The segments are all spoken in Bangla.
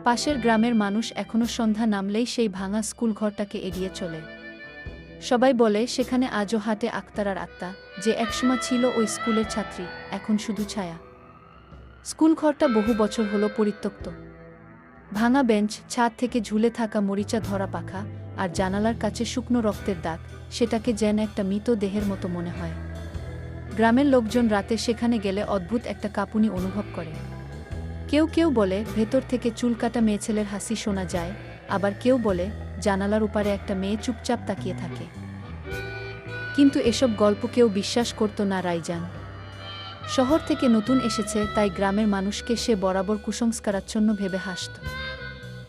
পাশের গ্রামের মানুষ এখনো সন্ধ্যা নামলেই সেই ভাঙা স্কুলঘরটাকে এড়িয়ে চলে। সবাই বলে সেখানে আজও হাঁটে আক্তারার আত্মা, যে একসময় ছিল ওই স্কুলের ছাত্রী, এখন শুধু ছায়া। স্কুলঘরটা বহু বছর হলো পরিত্যক্ত। ভাঙা বেঞ্চ, ছাদ থেকে ঝুলে থাকা মরিচা ধরা পাখা, আর জানালার কাছে শুকনো রক্তের দাগ, সেটাকে যেন একটা মৃত দেহের মতো মনে হয়। গ্রামের লোকজন রাতে সেখানে গেলে অদ্ভুত একটা কাঁপুনি অনুভব করে। কেউ কেউ বলে ভেতর থেকে চুলকাটা মেয়েছেলের হাসি শোনা যায়, আবার কেউ বলে জানালার উপারে একটা মেয়ে চুপচাপ তাকিয়ে থাকে। কিন্তু এসব গল্প কেউ বিশ্বাস করত না রাইজান। শহর থেকে নতুন এসেছে, তাই গ্রামের মানুষকে সে বরাবর কুসংস্কারাচ্ছন্ন ভেবে হাসত।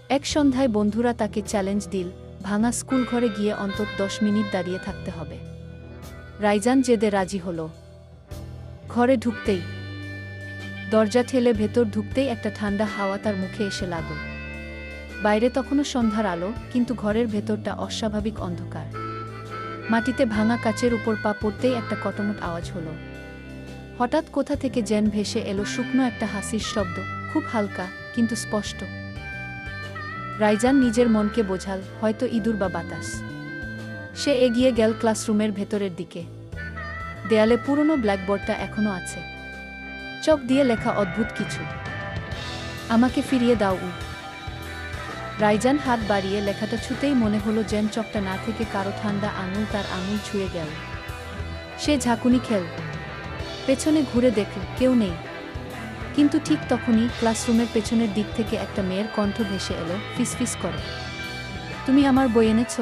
এক সন্ধ্যায় বন্ধুরা তাকে চ্যালেঞ্জ দিল, ভাঙা স্কুল ঘরে গিয়ে অন্তত 10 মিনিট দাঁড়িয়ে থাকতে হবে। রাইজান জেদে রাজি হল। ঘরে ঢুকতেই, দরজা ঠেলে ভেতর ঢুকতেই একটা ঠান্ডা হাওয়া তার মুখে এসে লাগল। বাইরে তখনও সন্ধ্যার আলো, কিন্তু ঘরের ভেতরটা অস্বাভাবিক অন্ধকার। মাটিতে ভাঙা কাচের উপর পা পড়তেই একটা কটমট আওয়াজ হলো। হঠাৎ কোথা থেকে যেন ভেসে এলো শুকনো একটা হাসির শব্দ, খুব হালকা কিন্তু স্পষ্ট। রাইজান নিজের মনকে বোঝাল, হয়তো ইঁদুর বা বাতাস। সে এগিয়ে গেল ক্লাসরুমের ভেতরের দিকে। দেয়ালে পুরনো ব্ল্যাকবোর্ডটা এখনো আছে, চক দিয়ে লেখা অদ্ভুত কিছু। আমাকে ফিরিয়ে দাও। রাইজান হাত বাড়িয়ে লেখাটা ছুতেই মনে হলো যেন চকটা না থেকে কারো ঠান্ডা আঙুল তার আঙুল ছুঁয়ে গেল। সে ঝাঁকুনি খেল, পেছনে ঘুরে দেখল কেউ নেই। কিন্তু ঠিক তখনই ক্লাসরুমের পেছনের দিক থেকে একটা মেয়ের কণ্ঠ ভেসে এলো, ফিসফিস করে, তুমি আমার বই এনেছ?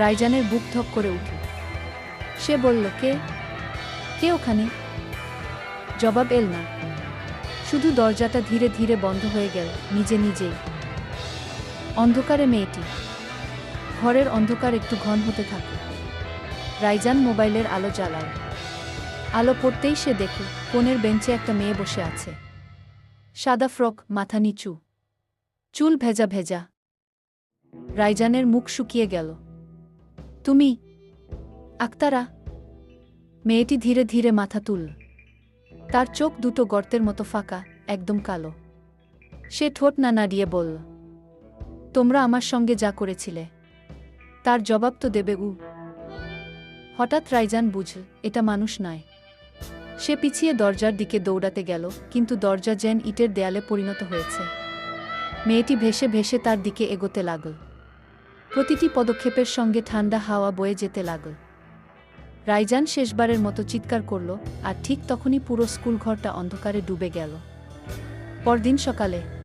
রাইজানের বুক ধক করে উঠল। সে বলল, কে কে ওখানে? জবাব এল না, শুধু দরজাটা ধীরে ধীরে বন্ধ হয়ে গেল নিজে নিজেই। অন্ধকারে মেয়েটি। ঘরের অন্ধকার একটু ঘন হতে থাকে। রাইজান মোবাইলের আলো জ্বালায়। আলো পড়তেই সে দেখল কোণের বেঞ্চে একটা মেয়ে বসে আছে। সাদা ফ্রক, মাথা নিচু, চুল ভেজা ভেজা। রাইজানের মুখ শুকিয়ে গেল। তুমি আক্তারা? মেয়েটি ধীরে ধীরে মাথা তুলল। তার চোখ দুটো গর্তের মতো ফাঁকা, একদম কালো। সে ঠোঁট না নাড়িয়ে বলল, তোমরা আমার সঙ্গে যা করেছিলে তার জবাব তো দেবে। হঠাৎ রাইজান বুঝল এটা মানুষ নয়। সে পিছিয়ে দরজার দিকে দৌড়াতে গেল, কিন্তু দরজা যেন ইটের দেয়ালে পরিণত হয়েছে। মেয়েটি ভেসে ভেসে তার দিকে এগোতে লাগল। প্রতিটি পদক্ষেপের সঙ্গে ঠান্ডা হাওয়া বয়ে যেতে লাগল। রাইজান শেষবারের মতো চিৎকার করল, আর ঠিক তখনই পুরো স্কুল ঘরটা অন্ধকারে ডুবে গেল। পরদিন সকালে